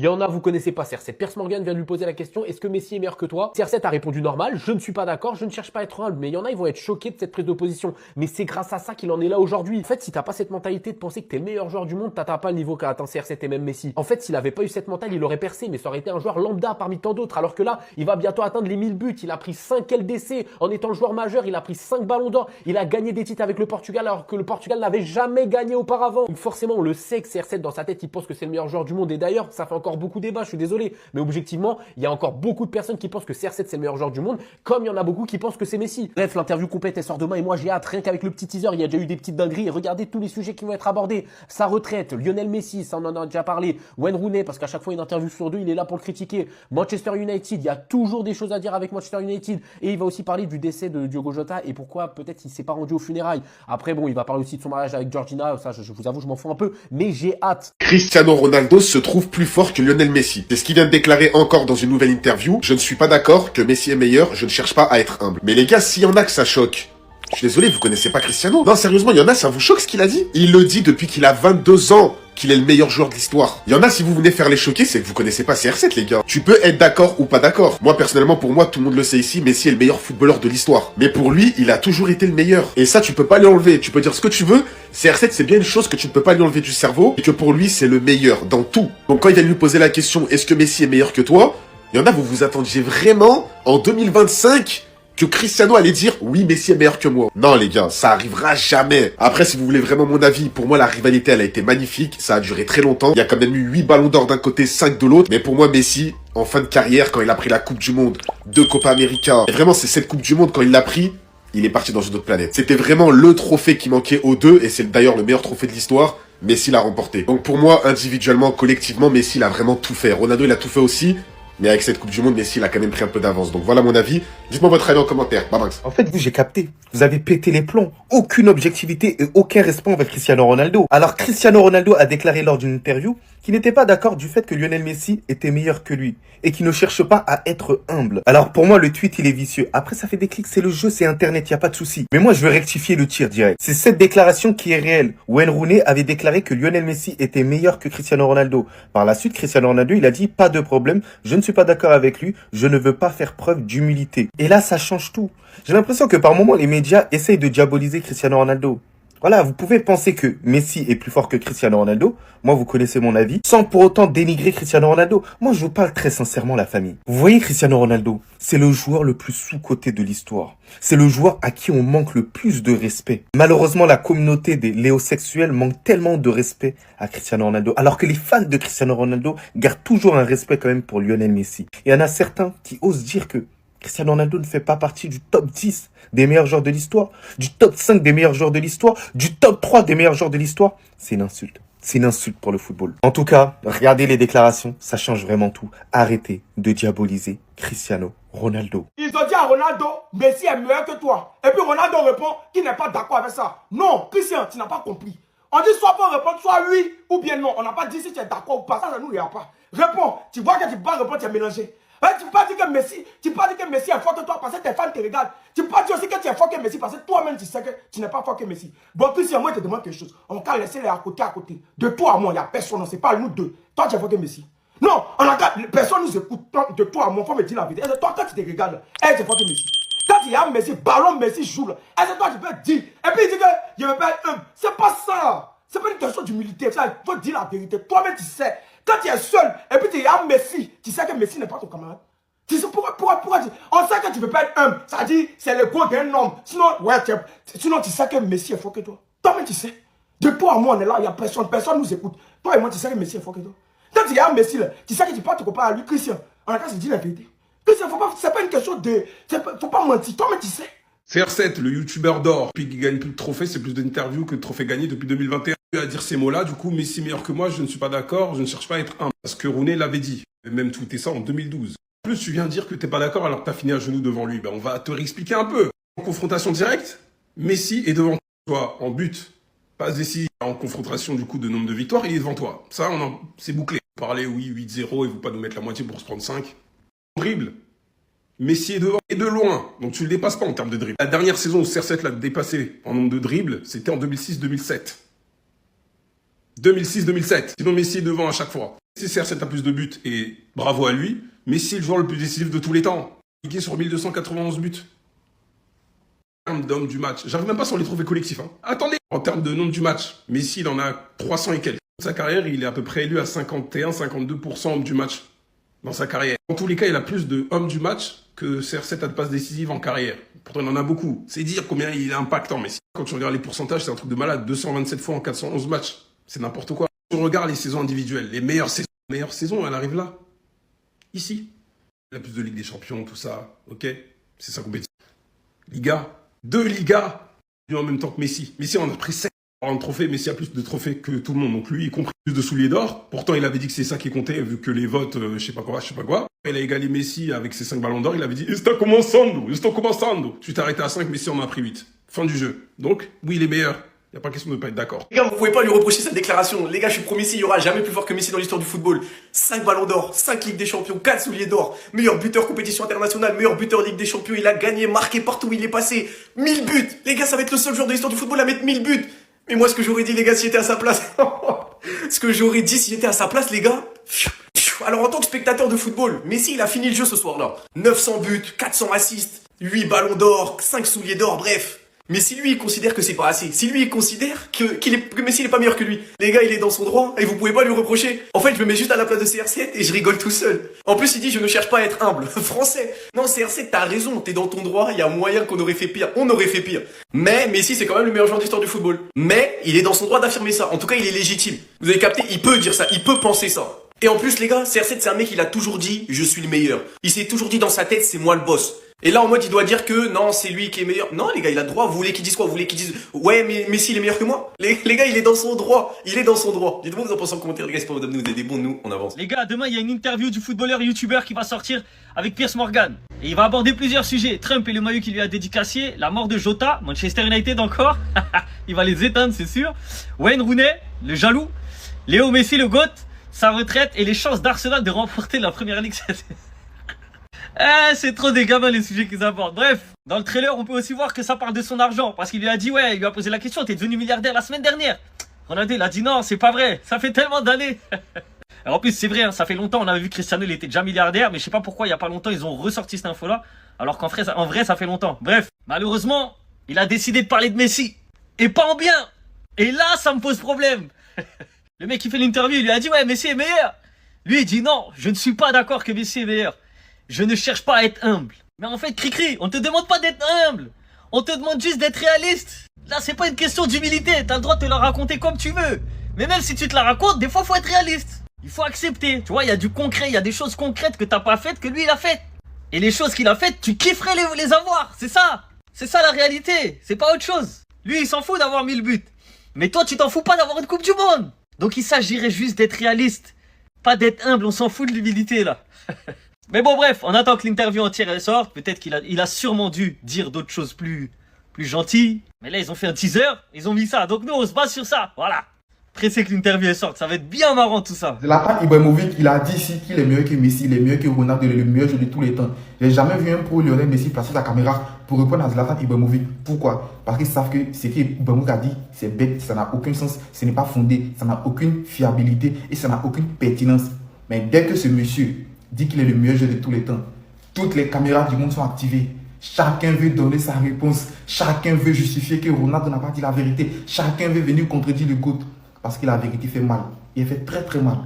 Il y en a, vous connaissez pas CR7. Piers Morgan vient de lui poser la question, est-ce que Messi est meilleur que toi? CR7 a répondu normal, je ne suis pas d'accord, je ne cherche pas à être humble. Mais il y en a, ils vont être choqués de cette prise de position. Mais c'est grâce à ça qu'il en est là aujourd'hui. En fait, si t'as pas cette mentalité de penser que t'es le meilleur joueur du monde, t'atteins pas le niveau qu'a atteint CR7 et même Messi. En fait, s'il avait pas eu cette mentale, il aurait percé, mais ça aurait été un joueur lambda parmi tant d'autres. Alors que là, il va bientôt atteindre les 1000 buts. Il a pris 5 LDC en étant le joueur majeur, il a pris 5 ballons d'or, il a gagné des titres avec le Portugal alors que le Portugal n'avait jamais gagné auparavant. Donc forcément, on le sait que CR7 dans sa tête, il pense que c'est le meilleur joueur du monde. Et d'ailleurs, ça fait encore beaucoup débat, je suis désolé. Mais objectivement, il y a encore beaucoup de personnes qui pensent que CR7 c'est le meilleur joueur du monde, comme il y en a beaucoup qui pensent que c'est Messi. Bref, l'interview complète elle sort demain et moi j'ai hâte, rien qu'avec le petit teaser, il y a déjà eu des petites dingueries. Et regardez tous les sujets qui vont être abordés. Sa retraite, Lionel Messi, ça on en a déjà parlé. Wayne Rooney, parce qu'à chaque fois une interview sur deux, il est là pour le critiquer. Manchester United, il y a toujours des choses à dire avec Manchester United. Et il va aussi parler du décès de Diogo Jota et pourquoi peut-être il s'est pas rendu aux funérailles. Après bon, il va parler aussi de son mariage avec Georgina, ça je vous avoue, je m'en fous un peu, mais j'ai hâte. Cristiano Ronaldo se trouve plus fort que Lionel Messi. C'est ce qu'il vient de déclarer encore dans une nouvelle interview. Je ne suis pas d'accord que Messi est meilleur, je ne cherche pas à être humble. Mais les gars, s'il y en a que ça choque, je suis désolé, vous connaissez pas Cristiano? Non, sérieusement, il y en a, ça vous choque ce qu'il a dit? Il le dit depuis qu'il a 22 ans qu'il est le meilleur joueur de l'histoire. Il y en a, si vous venez faire les choquer, c'est que vous connaissez pas CR7, les gars. Tu peux être d'accord ou pas d'accord. Moi, personnellement, pour moi, tout le monde le sait ici, Messi est le meilleur footballeur de l'histoire. Mais pour lui, il a toujours été le meilleur. Et ça, tu peux pas lui enlever. Tu peux dire ce que tu veux. CR7, c'est bien une chose que tu ne peux pas lui enlever du cerveau et que pour lui, c'est le meilleur dans tout. Donc quand il vient de lui poser la question, est-ce que Messi est meilleur que toi? Il y en a, vous vous attendiez vraiment, en 2025, que Cristiano allait dire « Oui, Messi est meilleur que moi ». Non, les gars, ça arrivera jamais. Après, si vous voulez vraiment mon avis, pour moi, la rivalité, elle a été magnifique. Ça a duré très longtemps. Il y a quand même eu 8 ballons d'or d'un côté, 5 de l'autre. Mais pour moi, Messi, en fin de carrière, quand il a pris la Coupe du Monde, 2 Copa América, et vraiment, c'est cette Coupe du Monde, quand il l'a pris, il est parti dans une autre planète. C'était vraiment le trophée qui manquait aux deux, et c'est d'ailleurs le meilleur trophée de l'histoire. Messi l'a remporté. Donc pour moi, individuellement, collectivement, Messi, il a vraiment tout fait. Ronaldo, il a tout fait aussi. Mais avec cette Coupe du Monde, Messi, il a quand même pris un peu d'avance. Donc voilà mon avis. Dites-moi votre avis en commentaire. Bye Max. En fait, vous, j'ai capté. Vous avez pété les plombs. Aucune objectivité et aucun respect envers Cristiano Ronaldo. Alors, Cristiano Ronaldo a déclaré lors d'une interview qu'il n'était pas d'accord du fait que Lionel Messi était meilleur que lui et qu'il ne cherche pas à être humble. Alors, pour moi, le tweet, il est vicieux. Après, ça fait des clics, c'est le jeu, c'est Internet, y a pas de souci. Mais moi, je veux rectifier le tir direct. C'est cette déclaration qui est réelle. Wayne Rooney avait déclaré que Lionel Messi était meilleur que Cristiano Ronaldo. Par la suite, Cristiano Ronaldo, il a dit, pas de problème, je ne suis pas d'accord avec lui, je ne veux pas faire preuve d'humilité. Et là, ça change tout. J'ai l'impression que par moments, les médias essayent de diaboliser Cristiano Ronaldo. Voilà, vous pouvez penser que Messi est plus fort que Cristiano Ronaldo. Moi, vous connaissez mon avis. Sans pour autant dénigrer Cristiano Ronaldo. Moi, je vous parle très sincèrement, la famille. Vous voyez Cristiano Ronaldo, c'est le joueur le plus sous-coté de l'histoire. C'est le joueur à qui on manque le plus de respect. Malheureusement, la communauté des léosexuels manque tellement de respect à Cristiano Ronaldo. Alors que les fans de Cristiano Ronaldo gardent toujours un respect quand même pour Lionel Messi. Il y en a certains qui osent dire que Cristiano Ronaldo ne fait pas partie du top 10 des meilleurs joueurs de l'histoire, du top 5 des meilleurs joueurs de l'histoire, du top 3 des meilleurs joueurs de l'histoire. C'est une insulte. C'est une insulte pour le football. En tout cas, regardez les déclarations, ça change vraiment tout. Arrêtez de diaboliser Cristiano Ronaldo. Ils ont dit à Ronaldo, Messi est meilleur que toi. Et puis Ronaldo répond qu'il n'est pas d'accord avec ça. Non, Christian, tu n'as pas compris. On dit soit pour répondre, soit oui ou bien non. On n'a pas dit si tu es d'accord ou pas. Ça ne nous regarde pas. Réponds. Tu vois que tu ne peux pas répondre, tu es mélangé. Tu peux pas dire que Messi, est fort que toi parce que tes fans te regardent. Tu peux pas dire aussi que tu es fort que Messi parce que toi-même tu sais que tu n'es pas fort que Messi. Bon, Christian, moi je te demande quelque chose. On va laisser les à côté. De toi à moi, il n'y a personne, on ne sait pas nous deux. Toi tu es fort que Messi. Non, personne nous écoute. De toi à moi, il faut me dire la vérité. Est-ce que toi, quand tu te regardes, est-ce que tu es fort que Messi? Quand il y a Messi, ballon Messi joue là. Est-ce que toi tu peux dire? Et puis il dit que je ne veux pas être humble. C'est pas ça. C'est pas une question d'humilité. Il faut dire la vérité. Toi-même tu sais. Quand tu es seul et puis tu as Messi, tu sais que Messi n'est pas ton camarade. Tu sais pourquoi on sait que tu ne peux pas être humble. Ça dit, c'est le goût d'un homme. Sinon, sinon, tu sais que Messi est fort que toi. Toi-même, tu sais. De toi à moi, on est là, il n'y a personne. Personne nous écoute. Toi et moi, tu sais que Messi est fort que toi. Quand tu as Messi, là, tu sais que tu peux te comparer à lui. Christian, on a qu'à se dire la vérité. Christian, c'est pas une question de... Faut pas mentir. Toi-même, tu sais. CR7, le youtubeur d'or, puis qui gagne plus de trophées, c'est plus d'interviews que de trophées gagnés depuis 2021. À dire ces mots-là, du coup, Messi meilleur que moi, je ne suis pas d'accord, je ne cherche pas à être humble. Parce que Rooney l'avait dit, et même tweeté ça en 2012. En plus, tu viens de dire que t'es pas d'accord alors que t'as fini à genoux devant lui. Ben, on va te réexpliquer un peu. En confrontation directe, Messi est devant toi en but. Passe décisive en confrontation du coup de nombre de victoires, il est devant toi. Ça, c'est bouclé. Parler, oui, 8-0 et vous pas nous mettre la moitié pour se prendre 5. Dribble. Messi est devant et de loin. Donc tu le dépasses pas en termes de dribble. La dernière saison où CR7 l'a dépassé en nombre de dribbles, c'était en 2006-2007. 2006-2007. Sinon Messi est devant à chaque fois. Si CR7 a plus de buts, et bravo à lui, Messi est le joueur le plus décisif de tous les temps. Il est sur 1291 buts. En termes d'homme du match, j'arrive même pas sur les trophées collectifs. Hein. Attendez, en termes de nombre du match, Messi, il en a 300 et quelques. Dans sa carrière, il est à peu près élu à 51-52% homme du match. Dans sa carrière. En tous les cas, il a plus de hommes du match que CR7 a de passes décisives en carrière. Pourtant, il en a beaucoup. C'est dire combien il est impactant, Messi. Quand tu regardes les pourcentages, c'est un truc de malade. 227 fois en 411 matchs. C'est n'importe quoi. Quand tu regardes les saisons individuelles, les meilleures saisons, elle arrive là. Ici. Il a plus de Ligue des Champions, tout ça. Ok? C'est sa compétition. Liga. 2 Ligas. Lui en même temps que Messi. Messi en a pris 7 trophées. Messi a plus de trophées que tout le monde. Donc lui, y compris plus de souliers d'or. Pourtant, il avait dit que c'est ça qui comptait, vu que les votes, je sais pas quoi. Il a égalé Messi avec ses 5 ballons d'or. Il avait dit, está comenzando. Tu t'es arrêté à 5, Messi en a pris 8. Fin du jeu. Donc, oui, il est meilleur. Y a pas question de ne pas être d'accord. Les gars, vous pouvez pas lui reprocher cette déclaration. Les gars, je suis promis, il y aura jamais plus fort que Messi dans l'histoire du football. 5 ballons d'or, 5 Ligues des Champions, 4 souliers d'or, meilleur buteur compétition internationale, meilleur buteur Ligue des Champions, il a gagné, marqué partout où il est passé. 1000 buts. Les gars, ça va être le seul joueur de l'histoire du football à mettre 1000 buts. Mais moi, ce que j'aurais dit, les gars, s'il était à sa place, ce que j'aurais dit s'il était à sa place, les gars, alors en tant que spectateur de football, Messi, il a fini le jeu ce soir-là. 900 buts, 400 assists, 8 ballons d'or, 5 souliers d'or, bref. Mais si lui, il considère que c'est pas assez, si lui, il considère que Messi, il est pas meilleur que lui, les gars, il est dans son droit, et vous pouvez pas lui reprocher. En fait, je me mets juste à la place de CR7 et je rigole tout seul. En plus, il dit, je ne cherche pas à être humble. Français. Non, CR7, t'as raison, t'es dans ton droit, il y a moyen qu'on aurait fait pire. On aurait fait pire. Mais Messi, c'est quand même le meilleur joueur d'histoire du football. Mais, il est dans son droit d'affirmer ça. En tout cas, il est légitime. Vous avez capté, il peut dire ça, il peut penser ça. Et en plus, les gars, CR7, c'est un mec, il a toujours dit, je suis le meilleur. Il s'est toujours dit dans sa tête, c'est moi le boss. Et là, en mode, il doit dire que non, c'est lui qui est meilleur. Non, les gars, il a le droit. Vous voulez qu'il dise quoi? Vous voulez qu'il dise, ouais, mais Messi, il est meilleur que moi? Les gars, il est dans son droit. Il est dans son droit. Dites-moi, vous en pensez en commentaire, les gars, c'est pas vous donner des bons, nous, on avance. Les gars, demain, il y a une interview du footballeur youtubeur qui va sortir avec Piers Morgan. Et il va aborder plusieurs sujets. Trump et le maillot qu'il lui a dédicacé, la mort de Jota, Manchester United encore. Il va les éteindre, c'est sûr. Wayne Rooney, le jaloux. Léo Messi, le GOAT, sa retraite et les chances d'Arsenal de remporter la première ligue. C'est trop des gamins les sujets qu'ils abordent. Bref, dans le trailer, on peut aussi voir que ça parle de son argent. Parce qu'il lui a dit, ouais, il lui a posé la question, t'es devenu milliardaire la semaine dernière. Ronaldo, il a dit non, c'est pas vrai. Ça fait tellement d'années. Alors en plus, c'est vrai, hein, ça fait longtemps, on avait vu Cristiano, il était déjà milliardaire. Mais je sais pas pourquoi, il y a pas longtemps, ils ont ressorti cette info-là. Alors qu'en vrai, ça fait longtemps. Bref, malheureusement, il a décidé de parler de Messi. Et pas en bien. Et là, ça me pose problème. Le mec qui fait l'interview, il lui a dit, ouais, Messi est meilleur. Lui, il dit non, je ne suis pas d'accord que Messi est meilleur. Je ne cherche pas à être humble. Mais en fait, Cricri, on te demande pas d'être humble. On te demande juste d'être réaliste. Là, c'est pas une question d'humilité. T'as le droit de te la raconter comme tu veux. Mais même si tu te la racontes, des fois, faut être réaliste. Il faut accepter. Tu vois, il y a du concret, il y a des choses concrètes que t'as pas faites, que lui, il a faites. Et les choses qu'il a faites, tu kifferais les avoir. C'est ça. C'est ça la réalité. C'est pas autre chose. Lui, il s'en fout d'avoir 1000 buts. Mais toi, tu t'en fous pas d'avoir une Coupe du Monde. Donc, il s'agirait juste d'être réaliste. Pas d'être humble. On s'en fout de l'humilité, là. Mais bon, bref, on attend que l'interview entière sorte. Peut-être qu'il a sûrement dû dire d'autres choses plus gentilles. Mais là, ils ont fait un teaser, ils ont mis ça. Donc nous, on se base sur ça. Voilà. Pressé que l'interview sorte. Ça va être bien marrant tout ça. Zlatan Ibrahimovic, il a dit ici qu'il est meilleur que Messi, il est meilleur que Ronaldo, il est le meilleur joueur de tous les temps. J'ai jamais vu un pro Lionel Messi placer sa caméra pour répondre à Zlatan Ibrahimovic. Pourquoi? Parce qu'ils savent que ce qu'Ibrahimovic a dit, c'est bête, ça n'a aucun sens, ce n'est pas fondé, ça n'a aucune fiabilité et ça n'a aucune pertinence. Mais dès que ce monsieur dit qu'il est le meilleur joueur de tous les temps, toutes les caméras du monde sont activées. Chacun veut donner sa réponse. Chacun veut justifier que Ronaldo n'a pas dit la vérité. Chacun veut venir contredire le GOAT. Parce que la vérité fait mal. Il fait très très mal.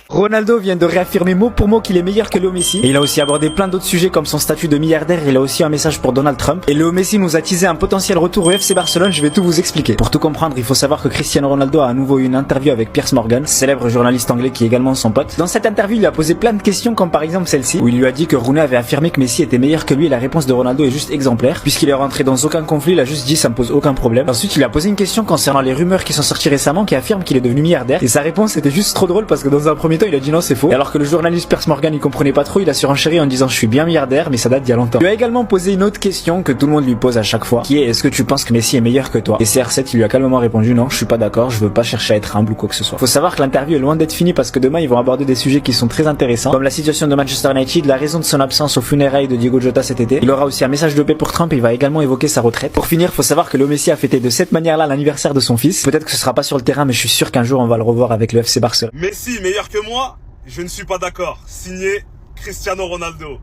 Ronaldo vient de réaffirmer mot pour mot qu'il est meilleur que Léo Messi. Et il a aussi abordé plein d'autres sujets comme son statut de milliardaire. Il a aussi un message pour Donald Trump. Et Léo Messi nous a teasé un potentiel retour au FC Barcelone. Je vais tout vous expliquer. Pour tout comprendre, il faut savoir que Cristiano Ronaldo a à nouveau eu une interview avec Piers Morgan, célèbre journaliste anglais qui est également son pote. Dans cette interview, il a posé plein de questions comme par exemple celle-ci, où il lui a dit que Rooney avait affirmé que Messi était meilleur que lui et la réponse de Ronaldo est juste exemplaire. Puisqu'il est rentré dans aucun conflit, il a juste dit ça me pose aucun problème. Ensuite, il a posé une question concernant les rumeurs qui sont sorties récemment qui affirment qu'il est devenu milliardaire. Et sa réponse était juste trop drôle parce que dans un premier premier temps, il a dit non, c'est faux. Et alors que le journaliste Piers Morgan, il comprenait pas trop, il a surenchéri en disant je suis bien milliardaire, mais ça date d'il y a longtemps. Il lui a également posé une autre question que tout le monde lui pose à chaque fois, qui est est-ce que tu penses que Messi est meilleur que toi? Et CR7, il lui a calmement répondu non, je suis pas d'accord, je veux pas chercher à être humble ou quoi que ce soit. Faut savoir que l'interview est loin d'être finie parce que demain ils vont aborder des sujets qui sont très intéressants, comme la situation de Manchester United, la raison de son absence aux funérailles de Diego Jota cet été. Il aura aussi un message de paix pour Trump et il va également évoquer sa retraite. Pour finir, faut savoir que Léo Messi a fêté de cette manière-là l'anniversaire de son fils. Peut-être que ce sera pas sur le terrain, mais je suis sûr qu'un jour on va le revoir avec le FC Barcelone. Messi meilleur que moi? Je ne suis pas d'accord. Signé Cristiano Ronaldo.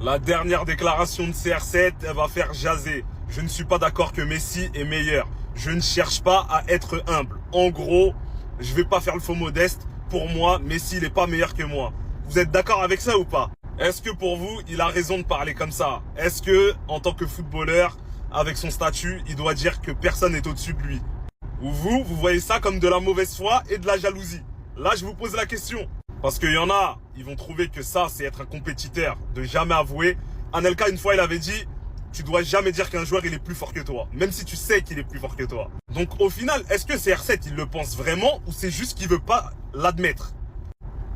La dernière déclaration de CR7, elle va faire jaser. Je ne suis pas d'accord que Messi est meilleur. Je ne cherche pas à être humble. En gros, je vais pas faire le faux modeste. Pour moi, Messi n'est pas meilleur que moi. Vous êtes d'accord avec ça ou pas? Est-ce que pour vous, il a raison de parler comme ça? Est-ce que, en tant que footballeur, avec son statut, il doit dire que personne n'est au-dessus de lui? Ou vous voyez ça comme de la mauvaise foi et de la jalousie? Là, je vous pose la question. Parce qu'il y en a, ils vont trouver que ça, c'est être un compétiteur, de jamais avouer. Anelka, une fois, il avait dit, tu dois jamais dire qu'un joueur, il est plus fort que toi, même si tu sais qu'il est plus fort que toi. Donc, au final, est-ce que CR7, il le pense vraiment ou c'est juste qu'il veut pas l'admettre?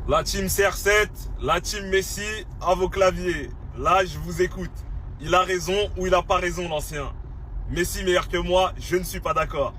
La team CR7, la team Messi, à vos claviers. Là, je vous écoute. Il a raison ou il a pas raison, l'ancien? Messi meilleur que moi, je ne suis pas d'accord.